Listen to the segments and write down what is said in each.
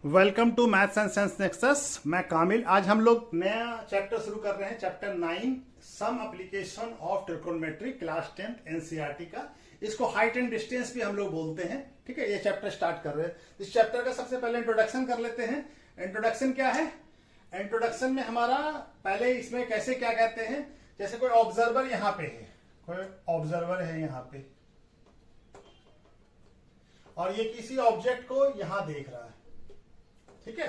Welcome to maths and science nexus. मैं कामिल। आज हम लोग नया चैप्टर शुरू कर रहे हैं, chapter 9 some application of trigonometry, class 10 NCERT का। इसको हाइट एंड डिस्टेंस भी हम लोग बोलते हैं। ठीक है, ये चैप्टर स्टार्ट कर रहे हैं। इस चैप्टर का सबसे पहले इंट्रोडक्शन कर लेते हैं। इंट्रोडक्शन क्या है? इंट्रोडक्शन में हमारा पहले इसमें कैसे क्या कहते हैं, जैसे कोई ऑब्जर्वर यहाँ पे है, कोई ऑब्जर्वर है यहाँ पे और ये किसी ऑब्जेक्ट को यहां देख रहा है। ठीक है,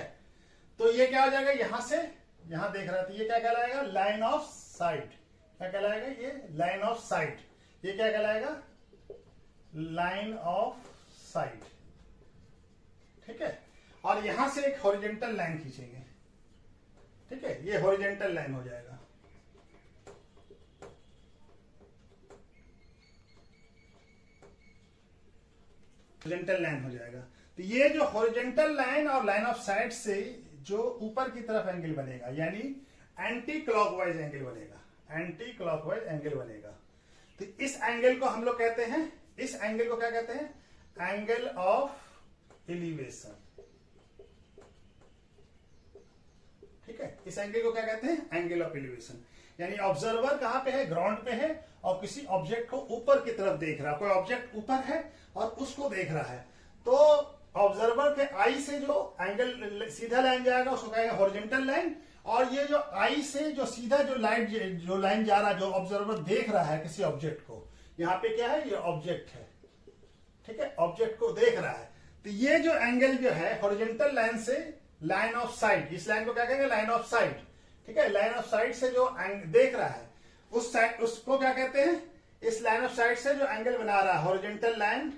तो ये क्या हो जाएगा, यहां से यहां देख रहा था, ये क्या कहलाएगा? Line of site. क्या कहलाएगा? ये लाइन ऑफ साइट। ये क्या कहलाएगा? Line of site. ठीक है, और यहां से एक हॉरिजॉन्टल लाइन खींचेंगे। ठीक है, ये हॉरिजॉन्टल लाइन हो जाएगा। हॉरिजॉन्टल लाइन हो जाएगा। तो ये जो हॉरिजॉन्टल लाइन और लाइन ऑफ साइट से जो ऊपर की तरफ एंगल बनेगा, यानी एंटी क्लॉकवाइज एंगल बनेगा। एंटी क्लॉकवाइज एंगल बनेगा। तो इस एंगल को हम लोग कहते हैं, इस एंगल को क्या कहते हैं? Angle of elevation. ठीक है, इस एंगल को क्या कहते हैं? Angle of elevation. यानी ऑब्जर्वर कहां पे है? ग्राउंड पे है और किसी ऑब्जेक्ट को ऊपर की तरफ देख रहा है। कोई ऑब्जेक्ट ऊपर है और उसको देख रहा है, तो ऑब्जर्वर के आई से जो एंगल सीधा लाइन जाएगा उसको कहेंगे हॉरिजॉन्टल लाइन। और ये जो आई से जो सीधा जो लाइन जा रहा है, जो ऑब्जर्वर देख रहा है किसी ऑब्जेक्ट को, यहाँ पे क्या है? ये ऑब्जेक्ट है। ठीक है, ऑब्जेक्ट को देख रहा है। तो ये जो एंगल जो है हॉरिजॉन्टल लाइन से लाइन ऑफ साइट, इस लाइन को क्या कहेंगे? Line of site. ठीक है, लाइन ऑफ साइट से जो देख रहा है उस साइड, उसको क्या कहते हैं? इस लाइन ऑफ साइट से जो एंगल बना रहा है हॉरिजॉन्टल लाइन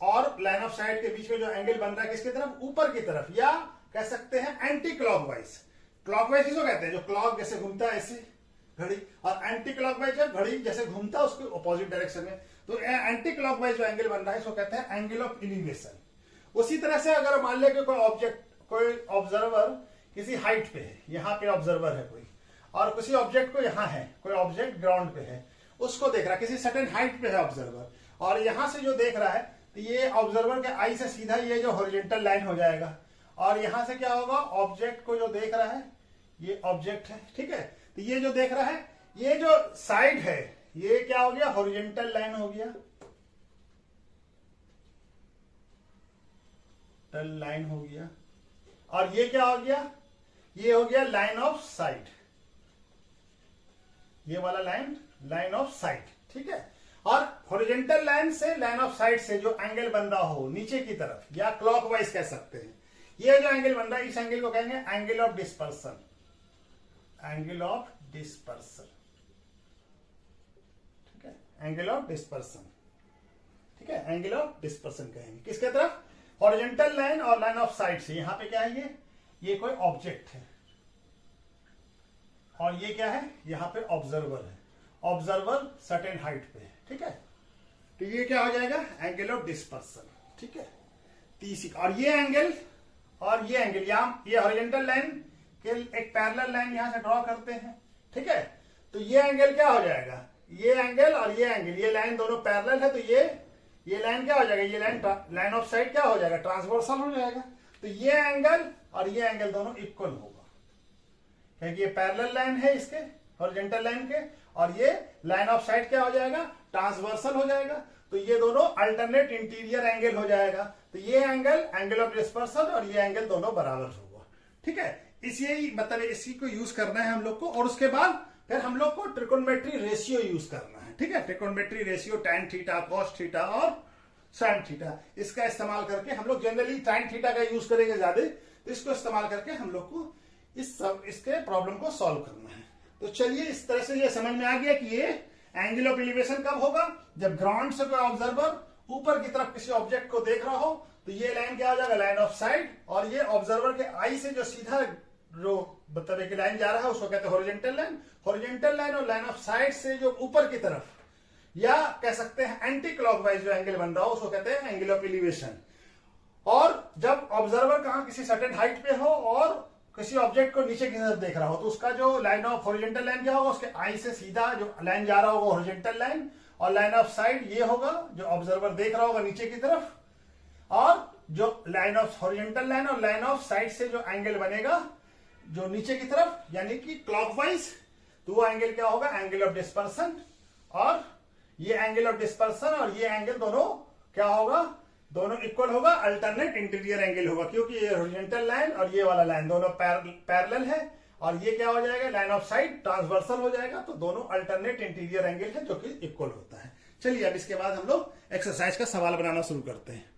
और लाइन ऑफ साइट के बीच में जो एंगल बन रहा है किसकी तरफ? ऊपर की तरफ, या कह सकते हैं एंटी क्लॉकवाइज। क्लॉकवाइज किसको कहते हैं? जो क्लॉक जैसे घूमता है ऐसे घड़ी, और एंटी क्लॉकवाइज जब घड़ी जैसे घूमता है उसके अपोजिट डायरेक्शन में। तो एंटी क्लॉकवाइज जो एंगल बन रहा है इसको कहते हैं एंगल ऑफ एलिवेशन। उसी तरह से अगर मान ले कोई ऑब्जेक्ट, कोई ऑब्जर्वर किसी हाइट पे है, यहाँ पे ऑब्जर्वर है कोई, और किसी ऑब्जेक्ट को यहाँ है, कोई ऑब्जेक्ट ग्राउंड पे है, उसको देख रहा है, किसी सर्टेन हाइट पे है ऑब्जर्वर, और यहां से जो देख रहा है, तो ये ऑब्जर्वर के आई से सीधा ये जो हॉरिजॉन्टल लाइन हो जाएगा। और यहां से क्या होगा? ऑब्जेक्ट को जो देख रहा है, ये ऑब्जेक्ट है। ठीक है, तो ये जो देख रहा है, ये जो साइड है, ये क्या हो गया? हॉरिजॉन्टल लाइन हो गया, लाइन हो गया। और ये क्या हो गया? ये हो गया लाइन ऑफ साइट। ये वाला लाइन, लाइन ऑफ साइट। ठीक है, और हॉरिजॉन्टल लाइन से लाइन ऑफ साइट से जो एंगल बन रहा हो नीचे की तरफ, या क्लॉकवाइज कह सकते हैं, ये जो एंगल बन रहा है इस एंगल को कहेंगे angle of dispersion. Angle of dispersion. ठीक है, एंगल ऑफ डिस्पर्सन। ठीक है, एंगल ऑफ डिस्पर्सन कहेंगे किसके तरफ? हॉरिजॉन्टल लाइन और लाइन ऑफ साइट से। यहां पे क्या है? ये कोई ऑब्जेक्ट है और ये क्या है? यहां पे ऑब्जर्वर है। ऑब्जर्वर सर्टेन हाइट पे है। ठीक है, तो ये क्या हो जाएगा? Angle of dispersion. ठीक है, तीसरी, और ये एंगल और ये एंगल, यहां ये हॉरिजॉन्टल लाइन के एक पैरेलल लाइन यहां से ड्रॉ करते हैं। ठीक है, तो ये एंगल क्या हो जाएगा? ये एंगल और ये एंगल, ये लाइन दोनों पैरेलल है, तो ये लाइन क्या हो जाएगा? ये लाइन ऑफ साइट क्या हो जाएगा? ट्रांसवर्सल हो जाएगा। तो ये एंगल और ये एंगल दोनों इक्वल होगा, क्योंकि ये पैरेलल लाइन है इसके हॉरिजॉन्टल लाइन के, और ये लाइन ऑफ साइट क्या हो जाएगा? ट्रांसवर्सल हो जाएगा। तो ये दोनों अल्टरनेट इंटीरियर एंगल हो जाएगा। तो ये एंगल, एंगल ऑफ डिस्पर्सन, और ये एंगल दोनों बराबर होगा। ठीक है, इसी मतलब इसी को यूज करना है हम लोग को। और उसके बाद फिर हम लोग को ट्रिकोनोमेट्री रेशियो यूज करना है। ठीक है, trigonometry ratio, tan theta, cos theta और साइन थीटा, इसका इस्तेमाल करके हम लोग जनरली टैन थीटा का यूज करेंगे ज्यादा, तो इसको इस्तेमाल करके हम लोग को इसके प्रॉब्लम को सॉल्व करना है। तो चलिए, इस तरह से ये समझ में आ गया कि ये एंगल ऑफ एलिवेशन कब होगा? जब ग्राउंड से कोई ऑब्जर्वर ऊपर की तरफ किसी ऑब्जेक्ट को देख रहा हो, तो ये लाइन क्या हो जाएगा? Line of site. और ये ऑब्जर्वर के आई से जो सीधा जो मतलब एक लाइन जा रहा है उसको कहते हैं हॉरिजॉन्टल लाइन। हॉरिजॉन्टल लाइन और लाइन ऑफ साइट से जो ऊपर की तरफ, या कह सकते हैं एंटी क्लॉकवाइज जो एंगल बन रहा हो उसको कहते हैं एंगल ऑफ एलिवेशन। और जब ऑब्जर्वर कहां किसी सर्टेन हाइट पे हो और किसी ऑब्जेक्ट को नीचे की तरफ देख रहा हो, तो उसका जो लाइन ऑफ हॉरिजॉन्टल लाइन क्या होगा? उसके आई से सीधा जो लाइन जा रहा होगा हॉरिजॉन्टल लाइन, और लाइन ऑफ साइड ये होगा जो ऑब्जर्वर देख रहा होगा नीचे की तरफ, और जो लाइन ऑफ हॉरिजॉन्टल लाइन और लाइन ऑफ साइड से जो एंगल बनेगा जो नीचे की तरफ यानी कि क्लॉकवाइज, तो वो एंगल क्या होगा, एंगल ऑफ डिस्पर्सन। और ये एंगल ऑफ डिस्पर्सन और ये एंगल दोनों क्या होगा, दोनों इक्वल होगा, अल्टरनेट इंटीरियर एंगल होगा, क्योंकि ये हॉरिजॉन्टल लाइन और ये वाला लाइन दोनों पैरेलल है, और ये क्या हो जाएगा, लाइन ऑफ साइड ट्रांसवर्सल हो जाएगा, तो दोनों अल्टरनेट इंटीरियर एंगल है जो कि इक्वल होता है। चलिए अब इसके बाद हम लोग एक्सरसाइज का सवाल बनाना शुरू करते हैं।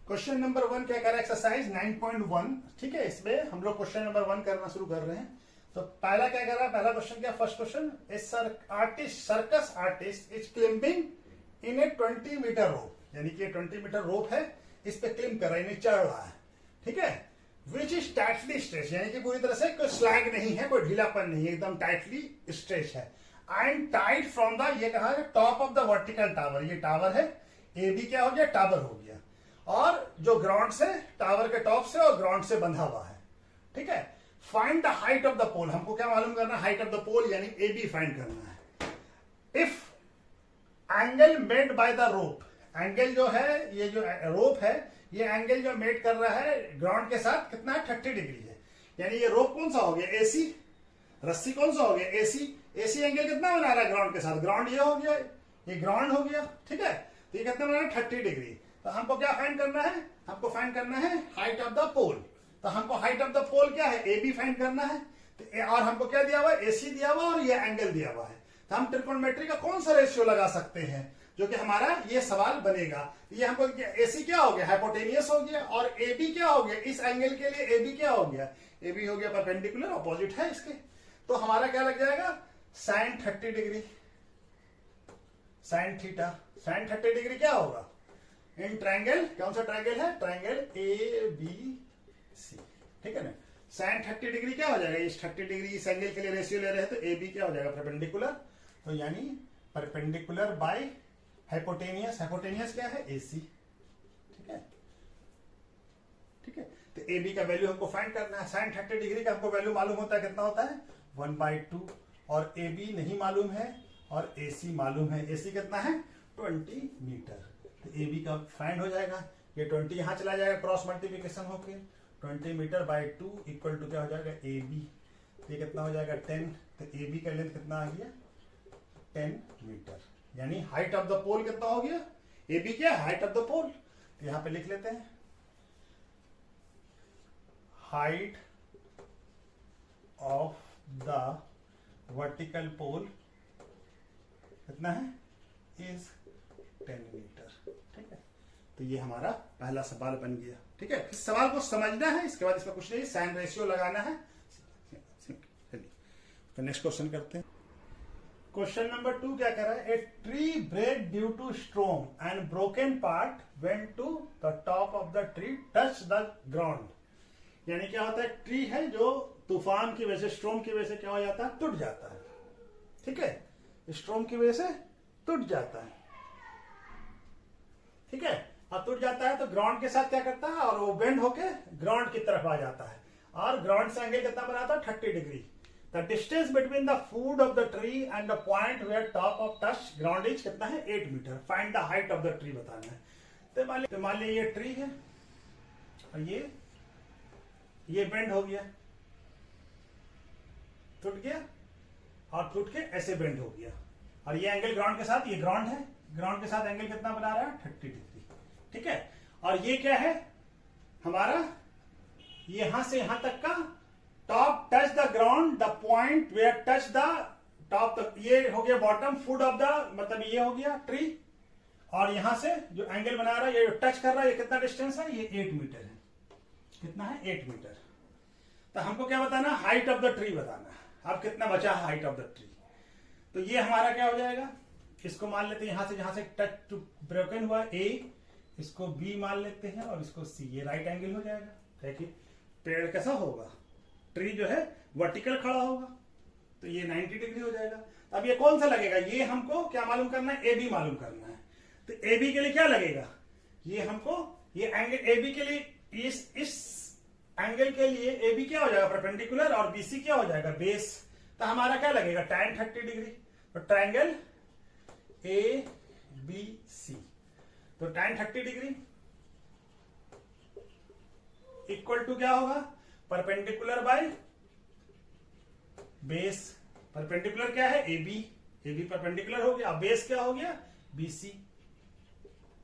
क्वेश्चन नंबर 1 क्या कर रहा है, एक्सरसाइज 9.1, ठीक है। इसमें हम लोग क्वेश्चन नंबर 1 करना शुरू कर रहे हैं। तो पहला क्या कर रहा है, पहला क्वेश्चन क्या, first question, circus artist is climbing in a 20 metre rope, यानी कि 20 मीटर रोप है, इस पे क्लिम्ब कर रहा है, यानी चढ़ रहा है, ठीक है। विच इज टाइटली स्ट्रेच, यानी कि पूरी तरह से कोई स्लैग नहीं है, कोई ढीलापन नहीं है, एकदम टाइटली स्ट्रेच है। एंड टाइट फ्रॉम द, ये कहा है top of the vertical tower, ये टावर है, ए बी क्या हो गया, टावर हो गया, और जो ग्राउंड से, टावर के टॉप से और ग्राउंड से बंधा हुआ है, ठीक है। Find the height of the pole, हमको क्या मालूम करना है, हाइट ऑफ द पोल यानी ए बी फाइंड करना है। If angle made by the rope, angle जो है, ये जो रोप है, ये एंगल जो मेड कर रहा है ग्राउंड के साथ कितना है, 30 डिग्री है, यानी ये रोप कौन सा हो गया, एसी, रस्सी कौन सा हो गया, एसी, एसी एंगल कितना बना रहा है ग्राउंड के साथ, ग्राउंड ये हो गया, ये ग्राउंड हो गया, ठीक है। तो ये कितना बना रहा है, 30 डिग्री। तो हमको क्या फाइंड करना है, हमको फाइंड करना है हाइट ऑफ द पोल। तो हमको हाइट ऑफ द पोल क्या है, ए बी फाइंड करना है, और हमको क्या दिया हुआ है, एसी दिया हुआ और ये एंगल दिया हुआ है। तो हम ट्रिकोनोमेट्री का कौन सा रेशियो लगा सकते हैं जो कि हमारा ये सवाल बनेगा। ये हमको एसी क्या हो गया, हाइपोटेनियस हो गया, और ए बी क्या हो गया, इस एंगल के लिए ए बी क्या हो गया, ए बी हो गया परपेंडिकुलर, अपोजिट है इसके। तो हमारा क्या लग जाएगा, sine 30 degree, sine theta, sine 30 degree क्या होगा, इन ट्रायंगल, कौन सा ट्रायंगल है, ट्रायंगल ए बी सी, ठीक है ना। साइन 30 डिग्री क्या हो जाएगा, इस 30 डिग्री इस एंगल के लिए रेशियो ले रहे हैं, तो ए बी क्या हो जाएगा, परपेंडिकुलर, तो यानी परपेंडिकुलर बाय हाइपोटेनियस, हाइपोटेनियस क्या है, एसी, ठीक है, ठीक है। तो ए बी का वैल्यू हमको फाइंड करना है। साइन 30 डिग्री का हमको वैल्यू मालूम होता है, कितना होता है, 1/2, और ए बी नहीं मालूम है और एसी मालूम है, एसी कितना है, 20 मीटर। तो ए बी का फाइंड हो जाएगा, ये 20 यहां चला जाएगा, क्रॉस मल्टीप्लीकेशन होके 20 मीटर बाय 2 इक्वल टू क्या हो जाएगा, ए बी, तो ये कितना हो जाएगा 10। तो ए बी का लेंथ कितना आ गया, 10 मीटर, यानी हाइट ऑफ द पोल कितना हो गया, ए बी क्या, हाइट ऑफ द पोल। तो यहां पे लिख लेते हैं, height of the vertical pole कितना है, इज 10 मीटर, ठीक है। तो ये हमारा पहला सवाल बन गया, ठीक है। इस सवाल को समझना है, इसके बाद इसमें कुछ नहीं, साइन रेशियो लगाना है। तो नेक्स्ट क्वेश्चन करते हैं। क्वेश्चन नंबर 2 क्या कर रहा है, a tree break due to storm and broken part went to the top of the tree touch the ground, यानी क्या होता है, ट्री है जो तूफान की वजह से, स्टॉर्म की वजह से क्या हो जाता है, टूट जाता है, ठीक है, स्टॉर्म की वजह से टूट जाता है, ठीक है। अब टूट जाता है तो ग्राउंड के साथ क्या करता है, और वो बेंड होके ग्राउंड की तरफ आ जाता है, और ग्राउंड से एंगल कितना बनाता है, 30 degree. The distance between the foot of the tree and the point where top of touch ground is कितना है, 8 metre. Find the height of the tree बताना है। तो मान लीजिए ये ट्री है, और ये बेंड हो गया, टूट गया, और टूट के ऐसे बेंड हो गया, और ये एंगल ग्राउंड के साथ, ये ग्राउंड है, ग्राउंड के साथ एंगल कितना बना रहा है, 30 डिग्री, ठीक है। और ये क्या है हमारा, यहां से यहां तक का top touch the ground, the point where touch the top तक, ये हो गया बॉटम, फुट ऑफ द, मतलब ये हो गया ट्री, और यहां से जो एंगल बना रहा है, ये टच कर रहा है, ये कितना डिस्टेंस है, ये 8 मीटर है, कितना है, 8 मीटर। तो हमको क्या बताना, हाइट ऑफ द ट्री बताना है। अब कितना बचा है हाइट ऑफ द ट्री, तो ये हमारा क्या हो जाएगा, इसको मान लेते हैं यहां से, जहां से टच टू ब्रोकन हुआ ए, इसको बी मान लेते हैं, और इसको सी, ये राइट एंगल हो जाएगा। देखिए पेड़ कैसा होगा, ट्री जो है वर्टिकल खड़ा होगा, तो ये 90 डिग्री हो जाएगा। अब ये कौन सा लगेगा, ये हमको क्या मालूम करना है, ए बी मालूम करना है। तो ए बी के लिए क्या लगेगा, ये हमको, ये एंगल ए बी के लिए, इस एंगल के लिए ए बी क्या हो जाएगा, परपेंडिकुलर, और बी सी क्या हो जाएगा, बेस। तो हमारा क्या लगेगा, tan 30 डिग्री। तो ट्रायंगल ए बी सी, तो tan 30 डिग्री इक्वल टू क्या होगा, परपेंडिकुलर बाय बेस। परपेंडिकुलर क्या है, ए बी परपेंडिकुलर हो गया, बेस क्या हो गया, BC।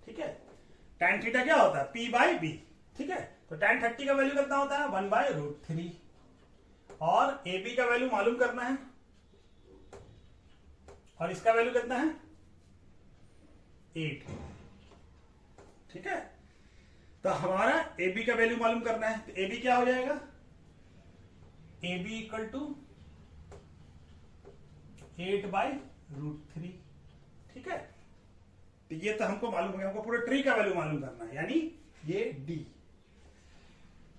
ठीक है, tan थीटा क्या होता है, P बाई बी। ठीक है, तो tan 30 का वैल्यू कितना होता है, 1/√3। और AB का वैल्यू मालूम करना है, और इसका वैल्यू कितना है, 8। ठीक है, तो हमारा AB का वैल्यू मालूम करना है, तो AB क्या हो जाएगा, AB इक्वल टू 8/√3। ठीक है, तो ये तो हमको मालूम हो गया, हमको पूरे ट्री का वैल्यू मालूम करना है, यानी ये D,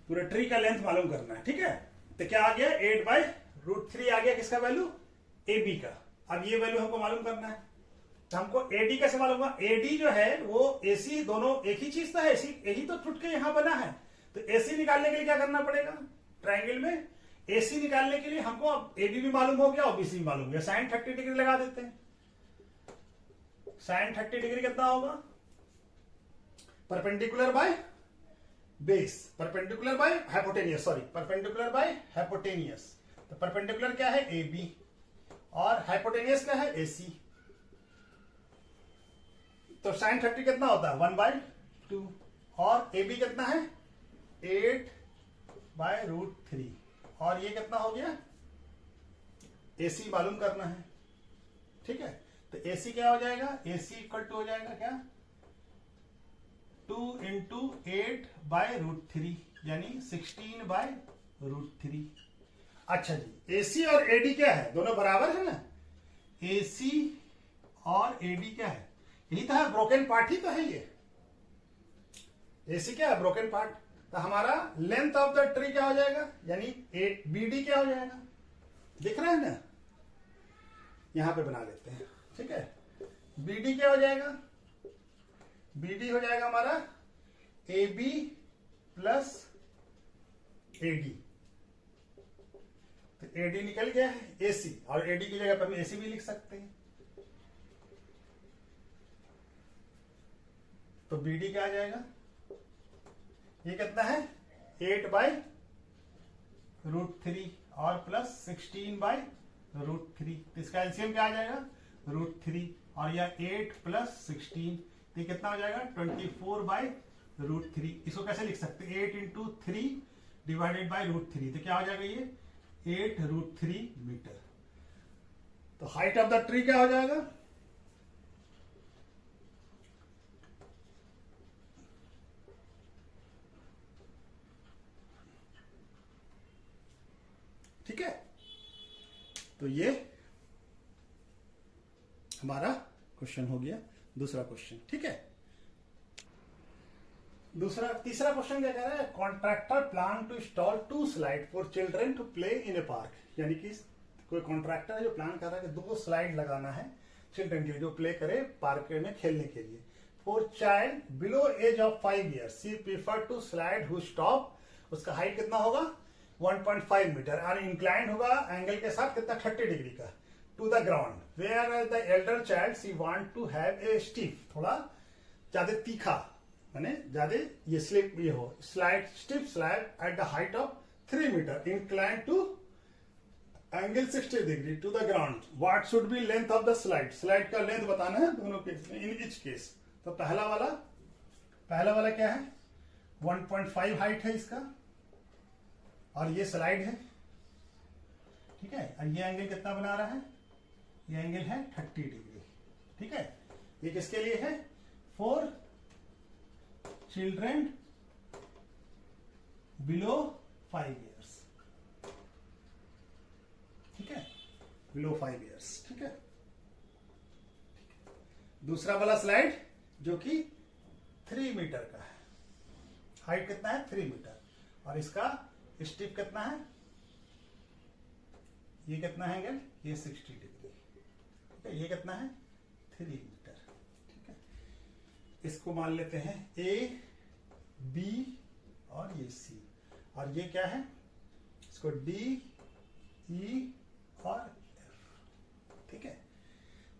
पूरे ट्री का लेंथ मालूम करना है। ठीक है, तो क्या आ गया, 8/√3 आ गया, किसका वैल्यू, AB का। अब ये वैल्यू हमको मालूम करना है, तो हमको AD कैसे मालूम होगा, AD जो है वो AC दोनों एक ही चीज तो है, यही तो टूट के यहां बना है। तो AC निकालने के लिए क्या करना पड़ेगा, ट्राइंगल में AC निकालने के लिए हमको अब AB भी मालूम हो गया और BC भी मालूम हो गया, sin 30 डिग्री लगा देते हैं। sin 30 डिग्री कितना होगा, perpendicular by base, perpendicular by hypotenuse, sorry perpendicular by hypotenuse. तो परपेंडिकुलर क्या है, AB, और हाइपोटेनियस क्या है, AC। तो sin 30 कितना होता है, 1/2, और AB कितना है, 8/√3, और ये कितना हो गया, AC मालूम करना है। ठीक है, तो AC क्या हो जाएगा, AC इक्वल टू हो जाएगा क्या, 2 × 8/√3, यानी 16/√3। अच्छा जी, AC और AD क्या है, दोनों बराबर है ना, AC और AD क्या है, यही तो है, ब्रोकन पार्ट ही तो है ये। AC क्या है, ब्रोकन पार्ट। तो हमारा लेंथ ऑफ द ट्री क्या हो जाएगा, यानी BD क्या हो जाएगा, दिख रहा है ना, यहां पे बना लेते हैं। ठीक है, BD क्या हो जाएगा, BD हो जाएगा हमारा AB प्लस AD। तो AD निकल गया है AC, और AD की जगह पर हम AC भी लिख सकते हैं। तो BD क्या आ जाएगा, ये कितना है, 8/√3 और प्लस 16/√3। तो इसका एलसीएम क्या आ जाएगा, √3, और यह 8 प्लस 16, तो ये कितना हो जाएगा, 24/√3। इसको कैसे लिख सकते हैं, 8 × 3 डिवाइडेड बाय √3, तो क्या हो जाएगा ये 8√3 मीटर। तो हाइट ऑफ द ट्री क्या हो जाएगा, ठीक है। तो ये हमारा क्वेश्चन हो गया, दूसरा क्वेश्चन। ठीक है, तीसरा क्वेश्चन क्या कह रहा है, contractor plan to install 2 slide for children to play in a park. यानी कि कोई कॉन्ट्रैक्टर है जो प्लान कर रहा है कि 2 स्लाइड लगाना है चिल्ड्रन के जो प्ले करे पार्क में खेलने के लिए। For child below age of 5 years she prefer to slide who stop, उसका हाइट कितना होगा 1.5 मीटर, और इंक्लाइंड होगा एंगल के साथ कितना 30 डिग्री का, to the ground. Where the elder child she want to have a stiff, थोड़ा ज्यादा तीखा, माने ज्यादा ये स्लिप ये हो, slide stiff slide at the height of 3 metre inclined to angle 60 degree to the ground. What should be length of the slide, slide का length बताना है दोनों केस में, इन ईच केस। तो पहला वाला क्या है, 1.5 हाइट है इसका, और ये स्लाइड है। ठीक है, और ये एंगल कितना बना रहा है, ये एंगल है 30 डिग्री। ठीक है, ये किसके लिए है, फॉर चिल्ड्रन बिलो 5 ईयर्स। ठीक है, बिलो 5 ईयर्स। ठीक है, दूसरा वाला स्लाइड जो कि 3 मीटर का है, हाइट कितना है 3 मीटर, और इसका स्टिप कितना है, ये कितना है एंगल, ये 60 डिग्री। ठीक है, ये कितना है 3 मीटर। ठीक है, इसको मान लेते हैं A, B और ये C, और ये क्या है, इसको D, E और F। ठीक है,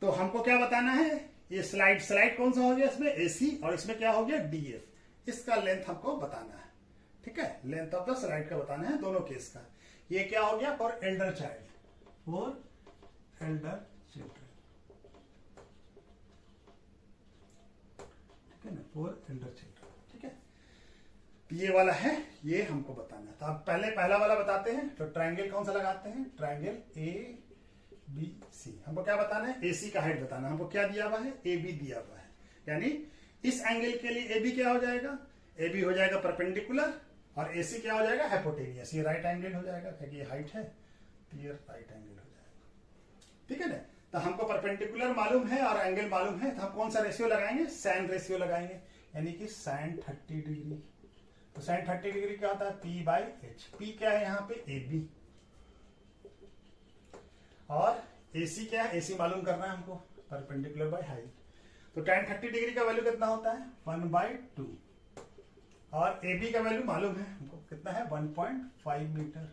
तो हमको क्या बताना है, ये स्लाइड कौन सा हो गया इसमें, एसी, और इसमें क्या हो गया, डीएफ। इसका लेंथ हमको बताना है, ठीक है, लेंथ ऑफ द स्लाइड का बताना है दोनों केस का। ये क्या हो गया, for Elder child, for elder children, ठीक है ना, फॉर एल्डर चिल्ड्रन, ठीक है। ये वाला है, ये हमको बताना है। तो आप पहले पहला वाला बताते हैं। तो ट्रायंगल कौन सा लगाते हैं, ट्रायंगल ए बी सी। हमको क्या बताना है, एसी का हाइट बताना है। हमको क्या दिया हुआ है, ए बी दिया हुआ है, यानी इस एंगल के लिए ए बी क्या हो जाएगा, ए बी हो जाएगा परपेंडिकुलर, और एसी क्या हो जाएगा, हाइपोटेनियस। ये राइट एंगल हो जाएगा, क्योंकि ये हाइट है, तो ये राइट एंगल हो जाएगा, ठीक है ना। तो हमको परपेंडिकुलर मालूम है और एंगल मालूम है, तो हम कौन सा रेशियो लगाएंगे, साइन रेशियो लगाएंगे, यानी कि साइन 30 डिग्री। तो साइन 30 डिग्री क्या होता है, पी बाई एच। पी क्या है यहाँ पे, ए बी, और एसी क्या है, एसी मालूम करना है हमको, परपेंडिकुलर बाय हाइट। तो tan 30 डिग्री का वैल्यू कितना होता है, 1/2, और ए बी का वैल्यू मालूम है हमको कितना है, 1.5 मीटर,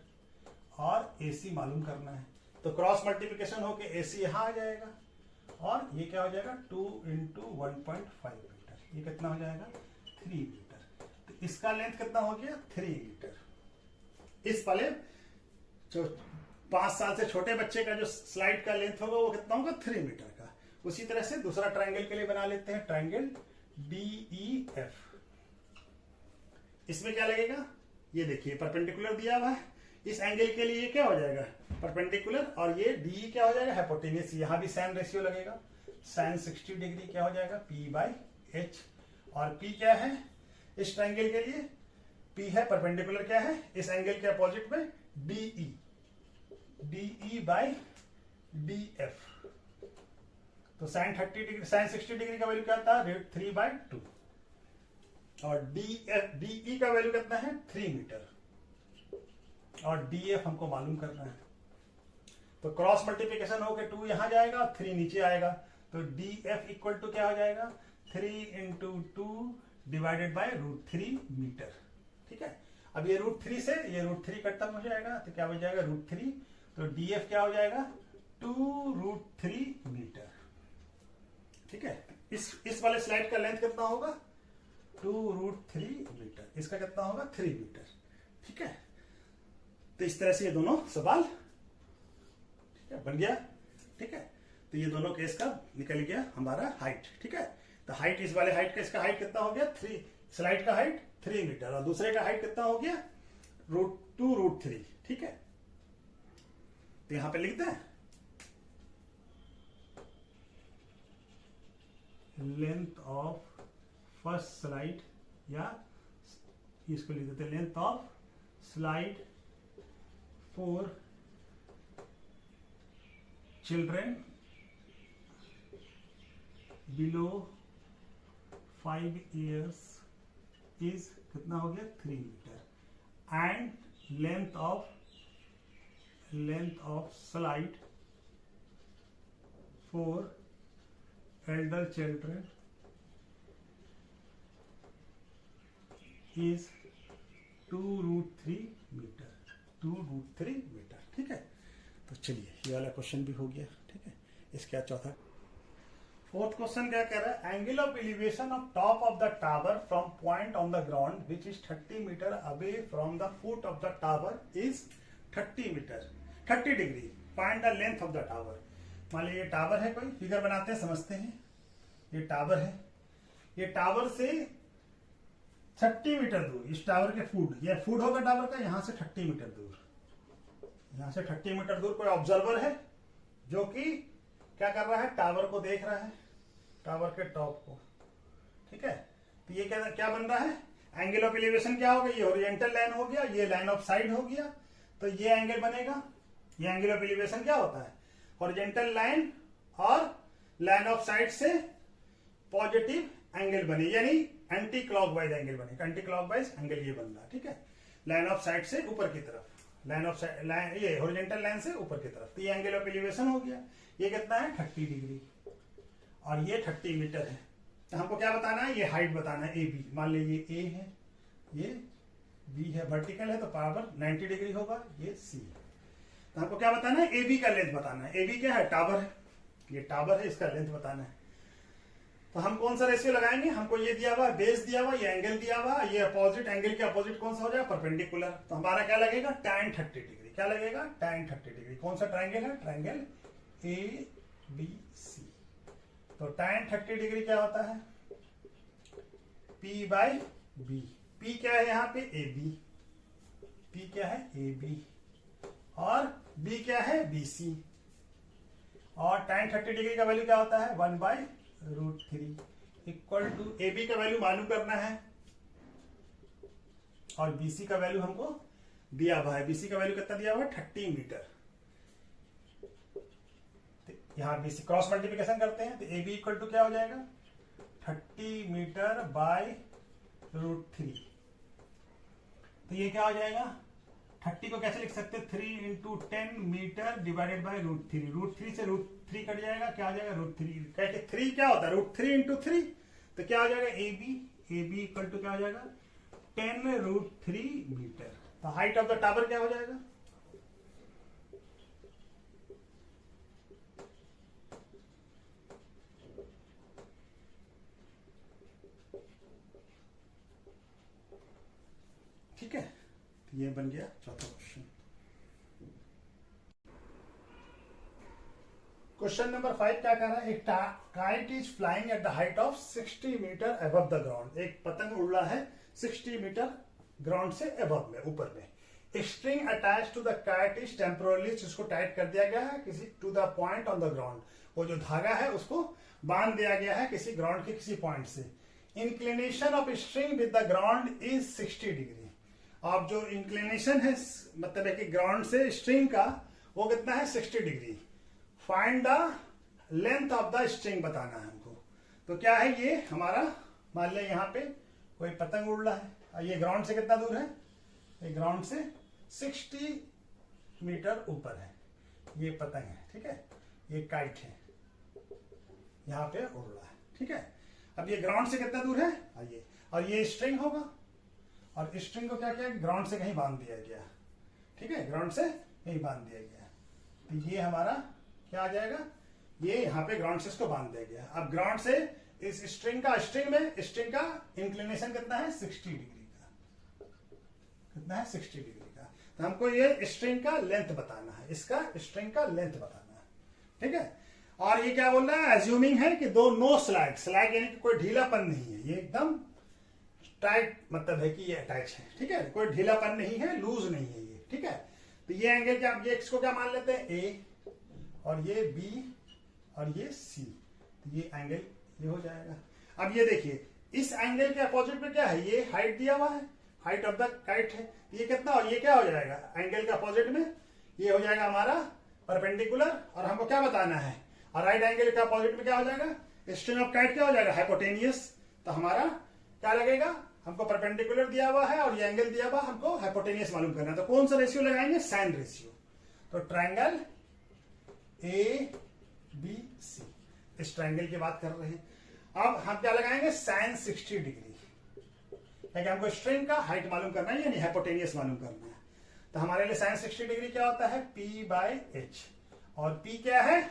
और एसी मालूम करना है। तो क्रॉस मल्टीप्लिकेशन होके एसी यहां आ जाएगा, और ये क्या हो जाएगा, 2 × 1.5 मीटर, ये कितना हो जाएगा, 3 मीटर। तो इसका लेंथ कितना हो गया, 3 मीटर। इस वाले जो 5 साल से छोटे बच्चे का जो स्लाइड का लेंथ होगा वो कितना होगा, 3 मीटर का। उसी तरह से दूसरा ट्रायंगल के लिए बना लेते हैं, ट्रायंगल DEF। इसमें क्या लगेगा, ये देखिए परपेंडिकुलर दिया हुआ है, इस एंगल के लिए क्या हो जाएगा, परपेंडिकुलर, और ये DE क्या हो जाएगा, हाइपोटेनियस। यहां भी साइन रेशियो लगेगा, साइन 60 डिग्री क्या हो जाएगा, P/H। और P क्या है इस ट्रायंगल के लिए, P है परपेंडिकुलर, क्या है इस एंगल के अपोजिट में, DE/DF। तो साइन 30 डिग्री, साइन 60 डिग्री का वैल्यू क्या था, √3/2, और DE का वैल्यू कितना है, 3 मीटर, और DF हमको मालूम करना है। तो क्रॉस मल्टीप्लिकेशन होकर 2 यहां जाएगा, 3 नीचे आएगा, तो DF इक्वल टू क्या हो जाएगा, 3 × 2 डिवाइडेड बाय √3 मीटर, ठीक है। अब ये √3 से ये √3 खत्म हो जाएगा, तो क्या हो जाएगा, √3। तो DF क्या हो जाएगा, 2√3 मीटर, ठीक है। इस वाले स्लाइड का लेंथ कितना होगा, 2√3 मीटर, इसका कितना होगा, 3 मीटर, ठीक है। तो इस तरह से ये दोनों सवाल, ठीक है, बन गया, ठीक है। तो ये दोनों केस का निकल गया हमारा हाइट, ठीक है। तो हाइट इस वाले हाइट का, इसका हाइट कितना हो गया, 3, स्लाइड का हाइट 3 मीटर, और दूसरे का हाइट कितना हो गया, √2√3, ठीक है। तो यहां पे लिखते हैं लेंथ ऑफ फर्स्ट स्लाइड, या इसको लिख देते हैं length of slide for children below 5 years is कितना हो गया, 3 metre, and length of slide for elder children is 2√3 metre, 2√3 metre, ठीक है। तो चलिए ये वाला क्वेश्चन भी हो गया, ठीक है। इसके बाद चौथा, फोर्थ क्वेश्चन क्या कह रहा है, angle of elevation of top of the tower from point on the ground which is 30 metre away from the foot of the tower is 30 metre, 30 degree, find the length of the tower. मान लीजिए ये tower है, कोई figure बनाते हैं, समझते हैं। ये टावर है, ये टावर से 30 मीटर दूर, इस टावर के फुट, ये फुट होगा टावर का, यहां से 30 मीटर दूर, यहां से 30 मीटर दूर कोई ऑब्जर्वर है जो कि क्या कर रहा है, टावर को देख रहा है, टावर के टॉप को, ठीक है। तो ये क्या बन रहा है, एंगल ऑफ एलिवेशन क्या होगा, ये हॉरिजॉन्टल लाइन हो गया, ये लाइन ऑफ साइड हो गया, तो ये एंगल बनेगा। ये एंगल ऑफ एलिवेशन क्या होता है, हॉरिजॉन्टल लाइन और लाइन ऑफ साइड से पॉजिटिव एंगल बने, यानी एंटी क्लॉकवाइज एंगल बनेगा, एंटी क्लॉकवाइज एंगल ये बन रहा है, ठीक है। लाइन ऑफ साइड से ऊपर की तरफ, लाइन ऑफ लाइन, ये हॉरिजॉन्टल लाइन से ऊपर की तरफ, तो ये एंगल ऑफ एलिवेशन हो गया। ये कितना है, 30 डिग्री, और ये 30 मीटर है। तो हमको क्या बताना है, ये हाइट बताना है, ए बी। मान लीजिए ए है, ये बी है, वर्टिकल है, तो पावर 90 डिग्री होगा, ये सी। तो हमको क्या बताना है, ए बी का लेंथ बताना है। ए बी क्या है, टावर है, ये टावर है, इसका लेंथ बताना है। तो हम कौन सा रेशियो लगाएंगे, हमको ये दिया हुआ बेस दिया हुआ, ये एंगल दिया हुआ, ये अपोजिट एंगल के अपोजिट कौन सा हो जाएगा, परपेंडिकुलर। तो हमारा क्या लगेगा, tan 30 डिग्री। क्या लगेगा, tan 30 डिग्री। कौन सा ट्राइंगल है, ट्राइंगल ABC। तो tan 30 डिग्री क्या होता है, P/B। P क्या है यहाँ पे, AB। P क्या है, AB, और B क्या है, BC। और tan 30 डिग्री का वैल्यू क्या होता है, 1/√3 इक्वल टू AB का वैल्यू मालूम करना है और BC का वैल्यू हमको दिया हुआ है। BC का वैल्यू कितना दिया हुआ है, 30 मीटर। यहां BC क्रॉस मल्टीप्लिकेशन करते हैं तो AB इक्वल टू क्या हो जाएगा, 30 मीटर बाय √3। तो ये क्या हो जाएगा, 30 को कैसे लिख सकते हैं, 3 इंटू 10 मीटर डिवाइडेड बाय √3। √3 से √3 कट जाएगा, क्या आ जाएगा, √3। कहते 3 क्या होता है, √3 इंटू 3। तो क्या हो जाएगा, AB इक्वल टू क्या हो जाएगा, 10√3 मीटर। तो हाइट ऑफ द टावर क्या हो जाएगा, ठीक है। तो ये बन गया चौथा क्वेश्चन। क्वेश्चन नंबर 5 क्या कर रहा है, एक kite is flying at the height of 60 metre above the ground. एक पतंग उड़ रहा है 60 मीटर ग्राउंड से अबव में, ऊपर में। String attach to the kite is temporarily, जिसको टाइट कर दिया गया है किसी to the point on the ground. वो जो धागा है उसको बांध दिया गया है किसी ग्राउंड के किसी पॉइंट से। Inclination of string with the ground is 60 degree. अब जो इंक्लिनेशन है, मतलब है कि ग्राउंड से स्ट्रिंग का, वो कितना है, 60 degree. Find the length of the string बताना है हमको। तो क्या है, ये हमारा मान लें यहाँ पे कोई पतंग उड़ रहा है और ये ग्राउंड से कितना दूर है, ये ग्राउंड से 60 मीटर ऊपर है। ये पतंग है, ठीक है, ये काइट है, यहाँ पे उड़ रहा है, ठीक है। अब ये ग्राउंड से कितना दूर है, और ये स्ट्रिंग होगा, और स्ट्रिंग को क्या किया, ग्राउंड से कहीं बांध दिया गया, ठीक है, ग्राउंड से कहीं बांध दिया गया। तो ये हमारा क्या आ जाएगा, ये यहाँ पे ग्राउंड से इसको बांध दिया गया। अब ग्राउंड से इस स्ट्रिंग का, स्ट्रिंग का इंक्लिनेशन कितना है, 60 डिग्री का। कितना है, 60 डिग्री का। तो हमको ये स्ट्रिंग का लेंथ बताना है, इसका स्ट्रिंग का लेंथ बताना है, ठीक है। और ये क्या बोल रहा है, एज्यूमिंग है कि दो नो स्लैग, स्लैग यानी कि कोई ढीलापन नहीं है, ये एकदम टाइट, मतलब है कि ये अटैच है, ठीक है, कोई ढीलापन नहीं है, लूज नहीं है ये, ठीक है। तो ये एंगल क्या, ये इसको क्या मान लेते हैं, ए, और ये बी, और ये सी। तो ये एंगल ये हो जाएगा। अब ये देखिए, इस एंगल के अपोजिट में क्या है, ये हाइट दिया हुआ है, हाइट ऑफ द काइट है। ये कितना, ये क्या हो जाएगा, एंगल के अपोजिट में ये हो जाएगा हमारा परपेंडिकुलर, और हमको क्या बताना है, और राइट एंगल के अपोजिट में क्या हो जाएगा, स्ट्रिंग ऑफ काइट क्या हो जाएगा, हाइपोटेनियस। तो हमारा क्या लगेगा, हमको परपेंडिकुलर दिया हुआ है और ये एंगल दिया हुआ, हमको हाइपोटेनियस मालूम करना है। तो कौन सा रेशियो लगाएंगे, साइन रेशियो। तो ट्राइंगल ABC, इस ट्राइंगल की बात कर रहे हैं। अब हम क्या लगाएंगे, साइन 60 डिग्री, क्योंकि हमको स्ट्रिंग का हाइट मालूम करना है, यानी हाइपोटेनियस मालूम करना है। तो हमारे लिए साइन 60 डिग्री क्या होता है, P/H। और P क्या है,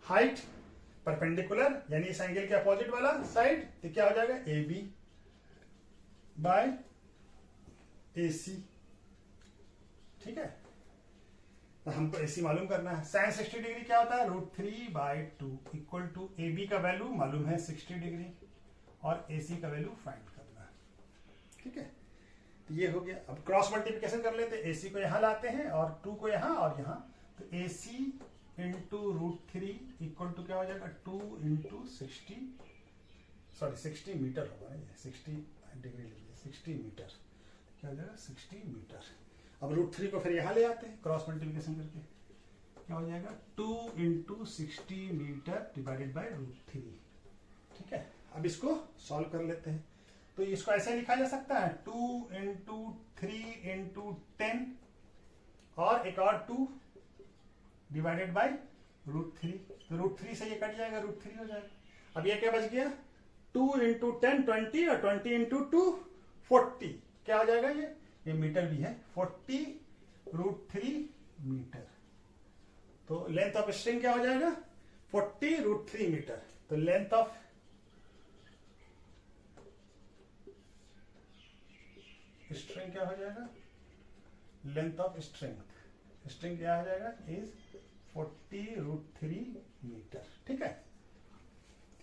हाइट, परपेंडिकुलर यानी इस एंगल के अपोजिट वाला साइड। तो क्या हो जाएगा, AB/AC, ठीक है। तो हमको AC मालूम करना है। साइन 60 डिग्री क्या होता है, √3/2 इक्वल टू AB का वैल्यू मालूम है 60 डिग्री, और AC का वैल्यू फाइंड करना है, ठीक है। तो ये हो गया। अब क्रॉस मल्टीप्लिकेशन कर लेते हैं, AC को यहां लाते हैं और 2 को यहां और यहां। तो AC इंटू √3 इक्वल टू क्या हो जाएगा, 2 इंटू 60 मीटर होगा, 60 डिग्री लीजिए, 60 मीटर, क्या हो जाएगा, 60 मीटर। अब √3 को फिर यहां ले आते हैं क्रॉस मल्टीप्लिकेशन करके, क्या हो जाएगा, 2 इंटू 60 मीटर डिवाइडेड बाय √3, ठीक है। अब इसको सॉल्व कर लेते हैं। तो इसको ऐसे लिखा जा सकता है, 2 इंटू 3 इंटू 10, और एक और 2 डिवाइडेड बाय √3। तो √3 से ये कट जाएगा, √3 हो जाएगा। अब ये क्या बच गया, 2 इंटू 10 20, और 20 इंटू 2 40। क्या हो जाएगा, ये मीटर भी है, 40 √3 मीटर। तो लेंथ ऑफ स्ट्रिंग क्या हो जाएगा, 40 √3 मीटर। तो लेंथ ऑफ स्ट्रिंग क्या हो जाएगा, लेंथ ऑफ स्ट्रिंग क्या हो जाएगा, इज 40√3 मीटर। ठीक है,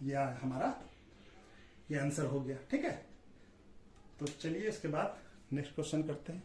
यह हमारा ये आंसर हो गया। ठीक है, तो चलिए इसके बाद नेक्स्ट क्वेश्चन करते हैं।